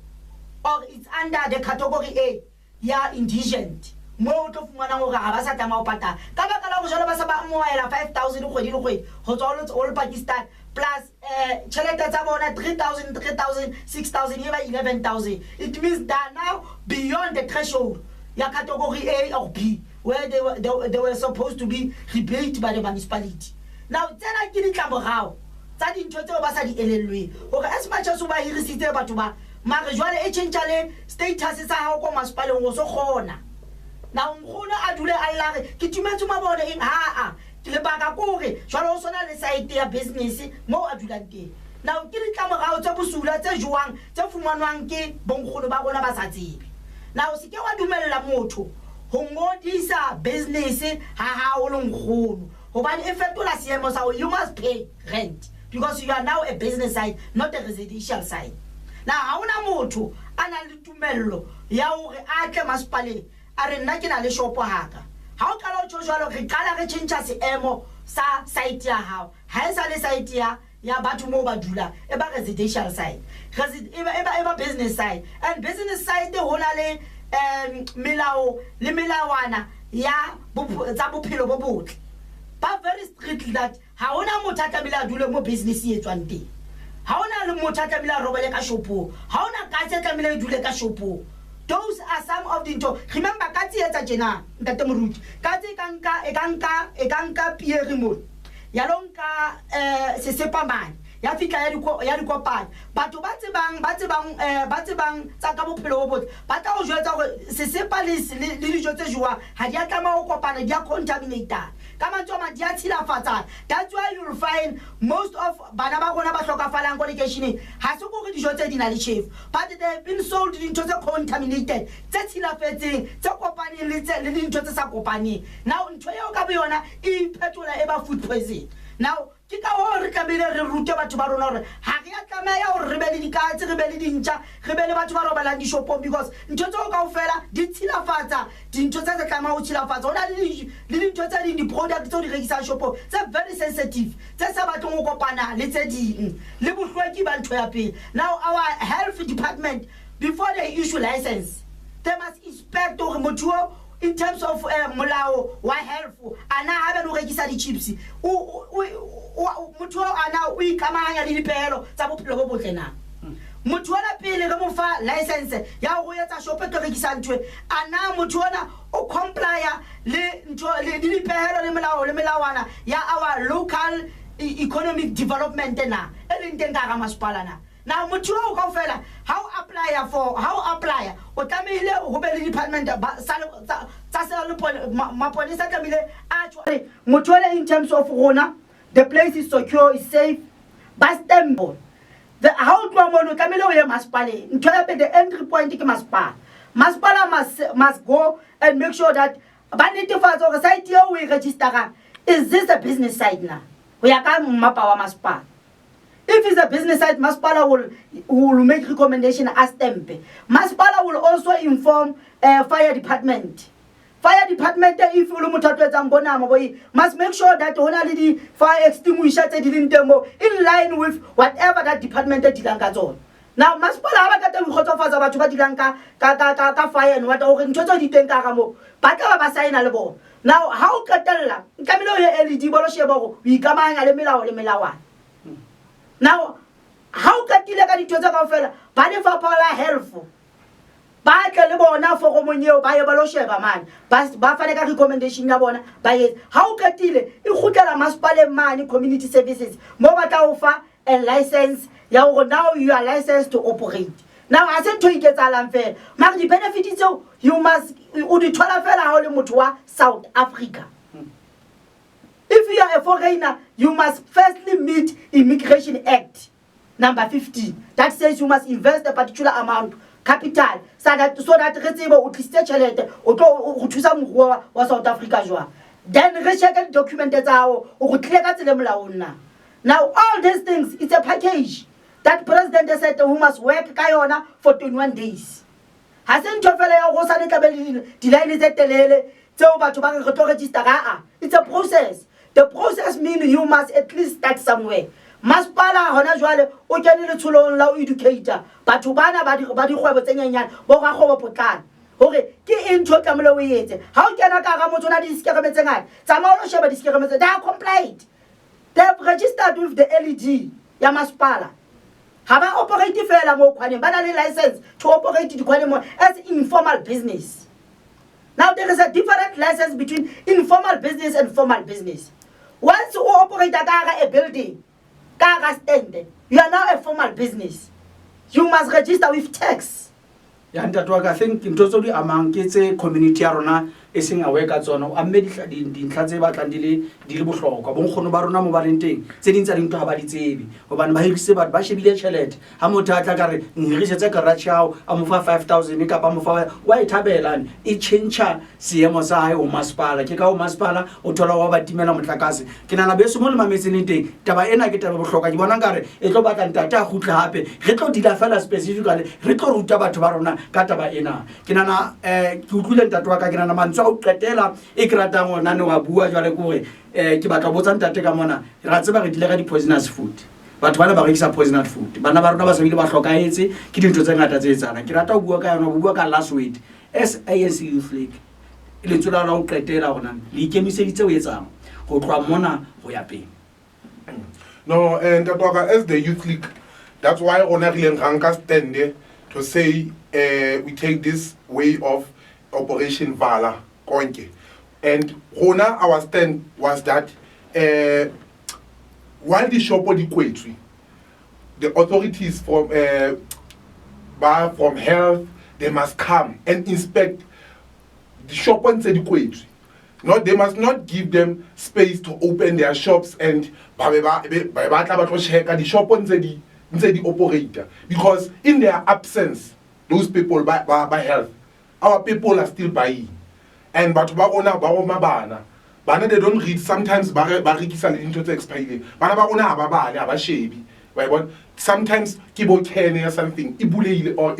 or it's under the category A ya indigent. Mo to fumana hore ha ba sa tama o patala ka baka la hore jalo ba sa ba moela 5,000 kgwedi le kgwedi ho tswa all Pakistan plus tšhelete tsa bona 3,000 6,000 eba 11,000. It means that now beyond the threshold ya category A or B where they were supposed to be rebate by the municipality. Now tsena ke ditlamorao tsa dintho tseo ba sa di elellwe hore as much as o ba hirisitse batho ba mare jwale e tšhentšale status sa hao ko masipaleng o so kgona. Now nkgono a dule a llare ke tumetse mabone eng ha ke le baka kore jwale o sona le site ya business mo a dulang teng. Now ke ditlamorao tsa bosula tse jwang tse fumanwang ke bonkgono ba bona ba sa tsebe. now se ke wa dumella motho ho ngodisa business ha o le nkgono hobane e fetola seemo sa you must pay rent because you are now a business site not a residential site. Now ha ona motho ana le tumello ya hore a tle masepaleng a re nna ke na le shopo haka ha o kala o tjho jwalo re kala re change seemo sa site ya hao ha e sa le site ya batho mo ba dula e ba residential side eba business side and business side ho na le melao le melawana ya tsa bophelo bo botle ba very strict that ha ona motho a tlamela dule mo business e tswang teng ha ona le motho a tlamela robele ka shopo ha ona ka tse tlamela dule ka shopo. Those are some of the remember ka tse etsa jena ntate moruti ka tse e kanka pieri mo ya lonka se sepamane ya fika ya dikopana batho ba tsebang tsa ka bophelo bo botle ba tla o jwetsa gore se sepa le dijo tse jwa ha di a tlama o kopana di a contaminator ka mantsoma di a tshilafatsa. That's why you'll find most of bana ba gona ba hlokafalang ko lekeisheneng ha se go re dijo tse di na le chef but they have been sold dintho tse contaminated tse tshilafetseng tse kopaneng le dintho tse sa kopaneng. Now ntho eo ka boyona e phetola e ba food poison. Now ke ka ho re tlamehile re rute batho ba rona hore ha re a tlameha hore re be le dikatse re be le dintja re be le batho ba robalang dishopong because ntho tseo kaofela di tshilafatsa dintho tse tse tlameha ho tshilafatsa hona le dintho tse ding di-product tseo di rekisang shopong tse very sensitive tse sa batlong ho kopana le tse ding le bohlweki ba ntho ya pele. Now our health department before they issue license they must inspect hore motho in terms of molao wa health ana ha ba no rekisa di chips motho ana o ikamanya le dipehelo tsa bophelo bo botle na motho wa pele re mo fa license ya go etsa shop e rekisa ntwe ana motho ona o comply le ntho le dipehelo le molao le melawana ya our local economic development na e leng teng ka ga masepala na. Now motho o ka fela how apply o tlamehile ho be le department tsa Sello maponesa tlamehile a tshware motho in terms of rona the place is secure, is safe, but stembo the how to mono tlamehile o ye masepaleng ntho ya pele the entry point ke masepala must go and make sure that ba netefatsa hore site eo o e register is this a business site na ho ya ka mapa wa masepala. If it's a business site, Masepala will make recommendation as tempe. Masepala will also inform fire department. Fire department, if you must make sure that only fire extinguisher in line with whatever that department did. Now, Masepala have fire and what now, how Catella? Camilo LED we come on now, how can you get into the fella? Bani for power helpful. By Calibona for Romonio by a Balosheva man, but Bafanaga recommendation Yabona by how can you Hutala Maspale money community services, Mobata and license, now you are licensed to operate. Now, I said to you get unfair. Mark the benefit is so you must Mutua, South Africa. If you are a foreigner, you must firstly meet Immigration Act number 15 that says you must invest a particular amount capital so that or South Africa. Then recheck documented now all these things, it's a package that President said who must work Kayona for 21 days. Hasn't it's a process. The process means you must at least start somewhere. Masepala hona jwale o kenele tsholong la o educator batho bana ba di kgwebo tse nyenyane bo ga kgwebo potlana hore ke intho tlamelo o etse ha o kena ka ga motho na di skereme tse ngata tsamao lo sheba di skereme tse they are compliant. They have registered with the LED ya Masepala ha ba operate fela mo khwane ba na le license to operate di khwane mo as informal business. Now there is a different license between informal business and formal business. Once you operate a building, you are now a formal business. You must register with tax. I think in totally among kids community arona e seng aware ka tsona o amme dintlha tse batlang di le bohlokwa bonkgono ba rona mo ba leng teng tse ding tsa dintho ha ba di tsebe hobane ba hirise batho ba shebile tjhelete ha motho a tla ka re ngirisetse garage yao a mo fa 5000 kapa mo fa wa e thabelane e change seemo sa hae o masepala ke ka o masepala o thola wa ba timela motlakase ke nana beso mo le mametseng teng taba ena ke taba bohlokwa ke bona nkare e tlo batla ntate a khutla hape re tlo dila fela specifically re tlo ruta batho ba rona ka taba ena ke nana ke utlwile ntate wa ka ke nana mantswa o qetela e ke ratang ona ne wa bua jwale kore ke batla botsa ntate ka mona ra tseba re dile ga di poisonous food batho bana ba rekisa poisonous food bana ba rona ba sabile ba hlokaetse ke dintho tse ngata tse etsana ke rata ho bua ka yona ho bua ka last week SAS Youth League le tsela la ho qetela hona le ikemiseditse ho etsang go tloa mona go ya pele. No, and as the Youth League, that's why Honorable Ranka stand to say we take this way of Operation Vala, Konke. And Hona, our stand was that while the shop of the Quetri, the authorities from health, they must come and inspect the shop and the Quetri. No, they must not give them space to open their shops and the shop on the operator. Because in their absence, those people by health, our people are still buying. And but bana they don't read sometimes into the expiry. Sometimes kibo or something, or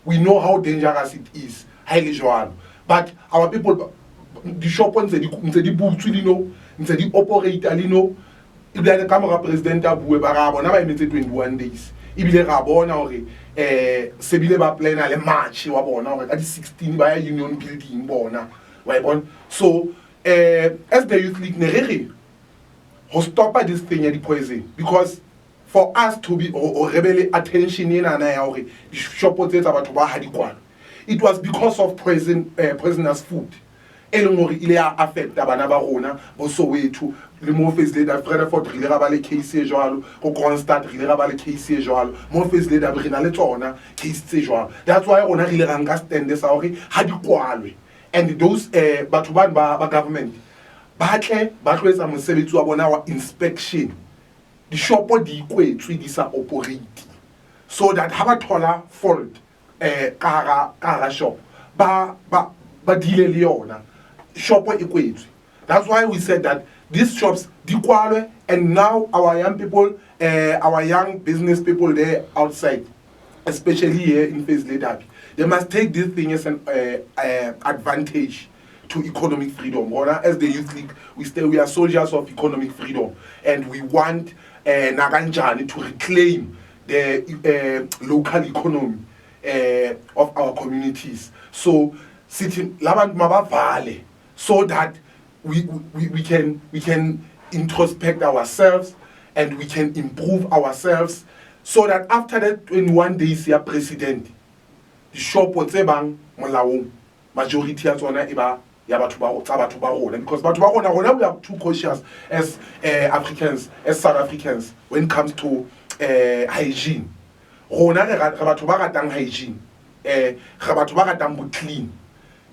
we know how dangerous it is, highly jwalo. But our people the shop on the book the operator lino il a le camera president a bue ba bona ba emetse 21 days ibile ga bona hore se bile ba plana le march wa bona hore ka di 16 ba union building bona wa bona so as the Youth League ne re ho stop this thing ya di poison because for us to be or rebel attention ena na ya hore di shop tse tsa batho ba ha di kwano it was because of prisoners food il a affecté bana ba rona bo Soweto le mo Fezile Dabi Fredefort rile ga ba le case e jwalo go Constant rile ga ba le case e jwalo mo Fezile Dabi rena le tsona case tse jwalo that's why rona rile ra nka stand sa hore ha di kwalwe and those batho ba government ba tle ba tloetsa mosebetsi wa bona wa inspection di shopo di kwetswe di sa operate so that ha ba thola fault ka shop ba dile le yona shop equate. That's why we said that these shops dequalify, and now our young people, our young business people there outside, especially here in Fezile Dabi, they must take this thing as an advantage to economic freedom. As the Youth League, we are soldiers of economic freedom, and we want Naganjani to reclaim the local economy of our communities. So sitting Laban Maba Valley. So that we can introspect ourselves and we can improve ourselves so that after that 21 days here president the shop o tsebang molaong majority ya tsona eba ya batho ba rona because batho ba rona we are too cautious as Africans, as South Africans when it comes to hygiene. Rona re batho ba ratang hygiene re batho ba ratang bo clean.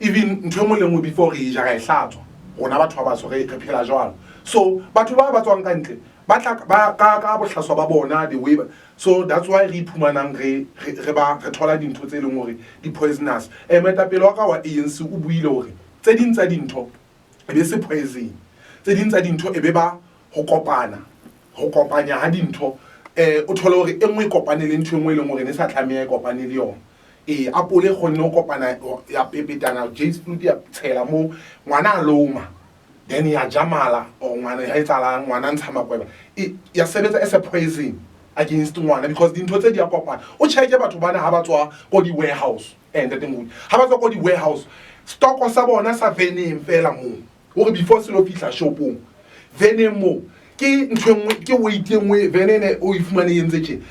Even ntho before re ja ga hlatswa rona batho ba baso re phela jwalo so batho ba tswang ka ntle ba tla ba ka bohlaswa ba bona the way so that's why re phumanang re thola dintho tse leng hore di poisonous metapelo wa ka wa ANC o buile hore tse ding tsa dintho e be se poison tse ding tsa dintho e be ba ho kopanya ha dintho o thola hore engwe e kopane le ntho engwe le ngwe ne sa tlameha e kopane le yona apole go nne o kopana ya pepetana James fruit ya tshela mo ngwana loma then ya jamala o ngwana ya etsala ngwana ntshama kweba ya sebetsa as a poison against ngwana because dintho tse di akopana o check batho bana ha ba tswa go di warehouse and the thing ha ba tswa go di warehouse stock sa bona sa venom fela mo hore before se lo fihla shopong venom mo ke ntho engwe ke weight engwe venom o ifumane yentse tje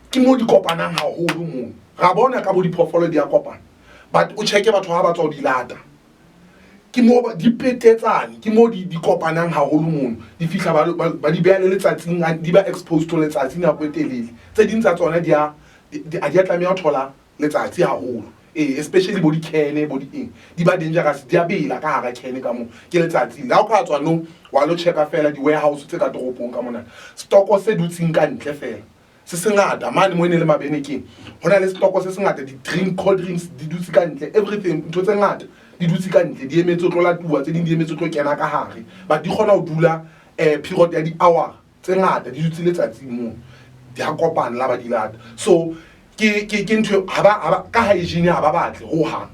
ke mo di kopanang ha ho mo ga bona ka bo diphoofolo di a kopana but o check batho ha ba tswa di lata ke mo di petetsane ke mo di kopanang ha holo mono di fihla ba di beha le letsatsing di ba exposed to letsatsi na go telele tse ding tsa tsona di a tlameha ho thola letsatsi ha holo especially body can body ing di ba dangerous di a bela ka hara can ka mo ke letsatsi la o ka tswa no wa lo checka fela di warehouse tse ka toropong ka mona stock se dutsing ka ntle fela se sengata mane mo ene le mabenekeng hona le stock se sengata di cold drinks di dutsi ka ntle everything ntho tse ngata di dutsi ka ntle di emetse tlo la tuwa tse ding di emetse tlo kena ka hare ba di gona o dula period ya di hour tse ngata di dutsi letsatsi mo di a kopana la ba di lata so ke ntho ha ka hygiene ha ba batle ho hang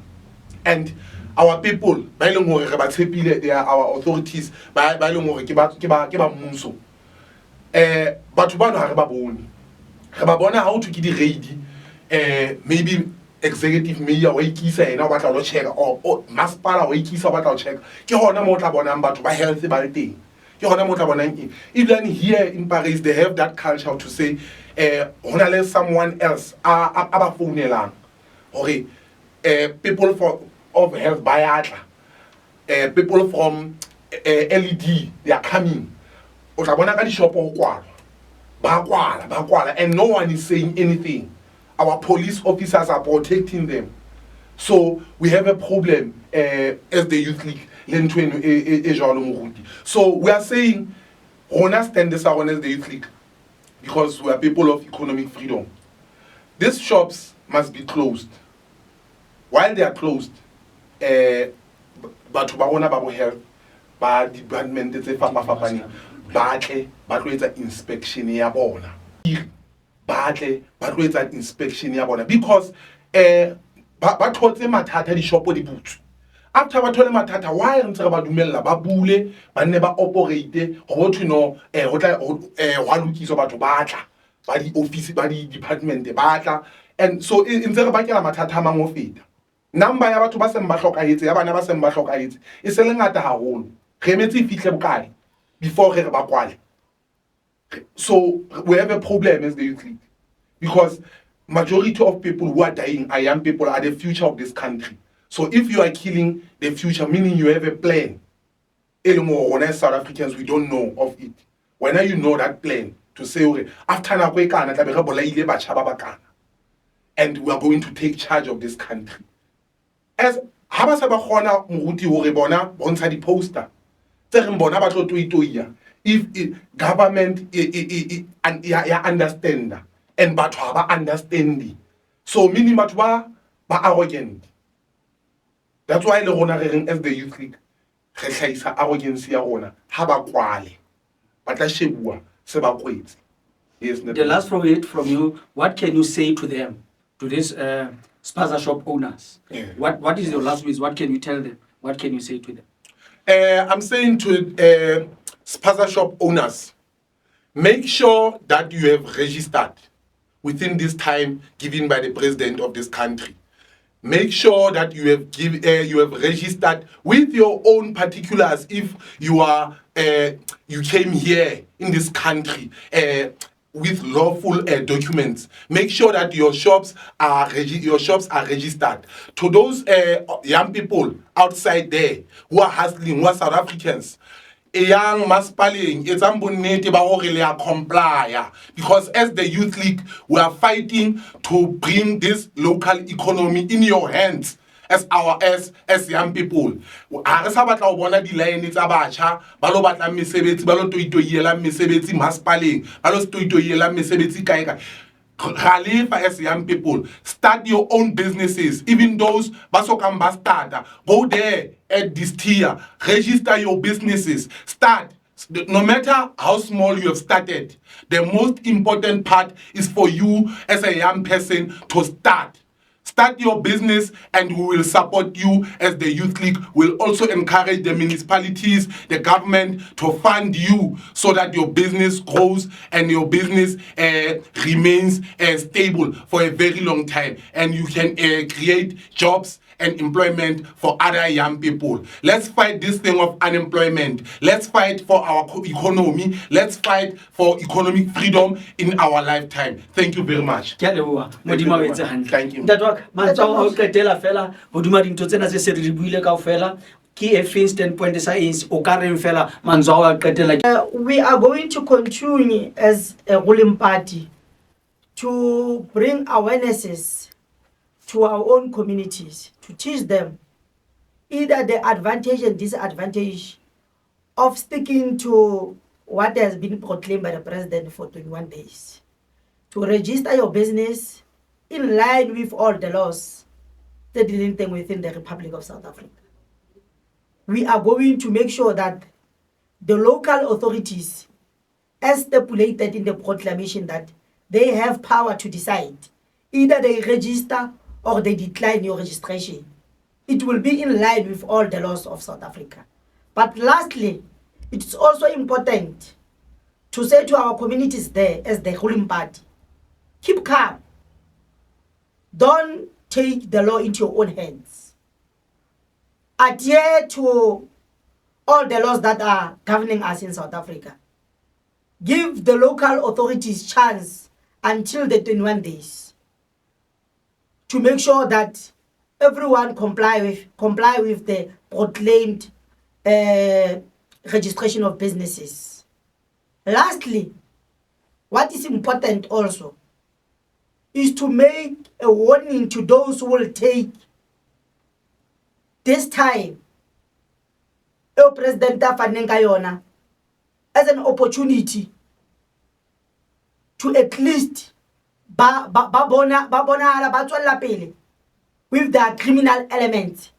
and our people ba ileng hore re ba tshepile they are our authorities ba ileng hore ke ba mmuso batho bana ha re ba bone re ba bona ha o thuki di raid maybe executive mayor wa ikisa ena o batla lo check or masipala wa ikisa o batla lo check ke hona mo tla bonang batho ba health ba le teng ke hona mo tla bonang even here in Parys they have that culture to say hona le someone else a ba phounelang hore people of health bayatla people from LED they are coming o tla bona ka di shop ho kwala ba kwala and no one is saying anything. Our police officers are protecting them. So we have a problem as the youth league. So we are saying Rona stand this out as the youth league because we are people of economic freedom. These shops must be closed. While they are closed, but Barona Babu Health, ba department tse fapafapane batle ba tlo etsa inspection ya bona batle ba tlo etsa inspection ya bona because ba thotse mathata di shopo di butsu after ba thole mathata why re ntse re ba dumella ba bule ba nne ba operate go thwe no go tla wa lokiso batho batla ba di office ba di department batla and so ntse re ba kela mathata mang o feta number ya batho ba seng ba hlokahetse ya bana ba seng ba hlokahetse e se le ngata haholo re emetse fihle bokae before re ba kwale. So we have a problem as the youth league because majority of people who are dying are young people, are the future of this country. So if you are killing the future, meaning you have a plan, anymore when as South Africans we don't know of it. When you know that plan to say after and we are going to take charge of this country. As Habasaba Khona Muruti Horebona, Bonsa di poster. If government understand and but understanding, so meaning but ba arrogant. That's why the Rona as the youth league, arrogance ya Rona, haba kwale, but la shebua seba kwetsi. Yes. The last from you, what can you say to them, to these spaza shop owners? Yeah. What is your last words? What can you tell them? What can you say to them? I'm saying to spaza shop owners, make sure that you have registered within this time given by the president of this country. Make sure that you have registered with your own particulars if you are you came here in this country with lawful documents. Make sure that your shops are registered. To those young people outside there who are hustling, who are South Africans, a young maspaling, it's ambonete ba hore le comply because as the youth league we are fighting to bring this local economy in your hands. As young people, ha re sa batla ho bona di line tsa batjha ba lo batla mesebetsi ba lo toitoyela mesebetsi maspaleng ba lo toitoyela mesebetsi kae kae. Khalifa as young people, start your own businesses. Even those basokang ba starter, go there at this tier, register your businesses, start. No matter how small you have started, the most important part is for you as a young person to start. Start your business and we will support you as the Youth League. Will also encourage the municipalities, the government to fund you so that your business grows and your business remains stable for a very long time. And you can create jobs and employment for other young people. Let's fight this thing of unemployment. Let's fight for our economy. Let's fight for economic freedom in our lifetime. Thank you very much. Thank you. Matsoho qetela fela hodima dintho tsena se re di buile kaofela ke a fin standpoint sa is o ka reng fela mantswa a qetela. We are going to continue as a ruling party to bring awarenesses to our own communities, to teach them either the advantage and disadvantage of sticking to what has been proclaimed by the president for 21 days. To register your business in line with all the laws that dealing within the Republic of South Africa. We are going to make sure that the local authorities, as stipulated in the proclamation, that they have power to decide. Either they register or they decline your registration. It will be in line with all the laws of South Africa. But lastly, it's also important to say to our communities there, as the ruling party, keep calm. Don't take the law into your own hands. Adhere to all the laws that are governing us in South Africa. Give the local authorities chance until the 21 days to make sure that everyone comply with the proclaimed registration of businesses. Lastly, what is important also is to make a warning to those who will take this time, President Kayona, as an opportunity to at least with their criminal elements,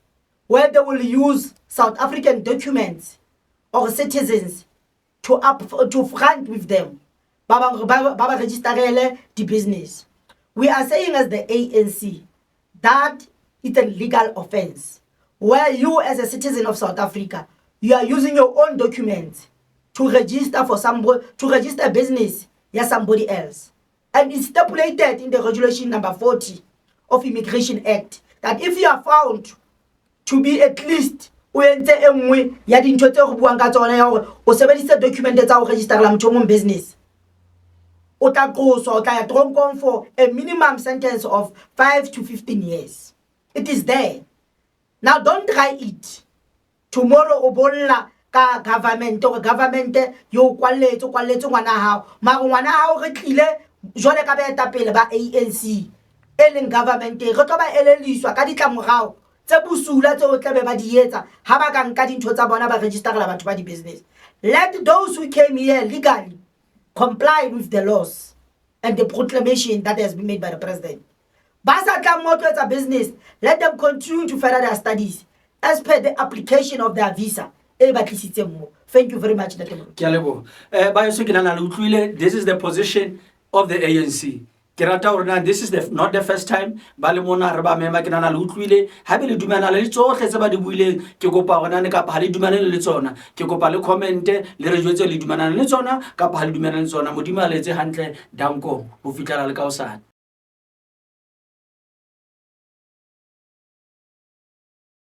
where they will use South African documents or citizens to front with them, Baba register the business. We are saying as the ANC that it's a legal offense, where you as a citizen of South Africa, you are using your own documents to register for somebody, to register a business, somebody else. And it's stipulated in the regulation number 40 of Immigration Act that if you are found to be at least document business, for a minimum sentence of 5 to 15 years. It is there. Now don't try it. Tomorrow obolla ka government or government yo kwalletse ngwana hao mara ngwana hao re tlile jole ka beta pele ba ANC eleng government re tlo ba eleliswa ka ditlamorao tse busula tse o tlabe ba di etsa ha ba ka nka dintho tsa bona ba registerela batho ba di business. Let those who came here legally comply with the laws and the proclamation that has been made by the president. Basa tlamoto etsa business, let them continue to further their studies as per the application of their visa. Thank you very much. This is the position of the ANC. This is not the first time. Balimona reba mema kinana lutlwile habele dumana le tsohle tse ba di buileng ke kopa hona ne ka ba le dumana le tsona ke kopa le comment le re jwetse le dumana le tsona ka ba le dumana le tsona modimo a letse hantle danko ho fitlela le ka osana.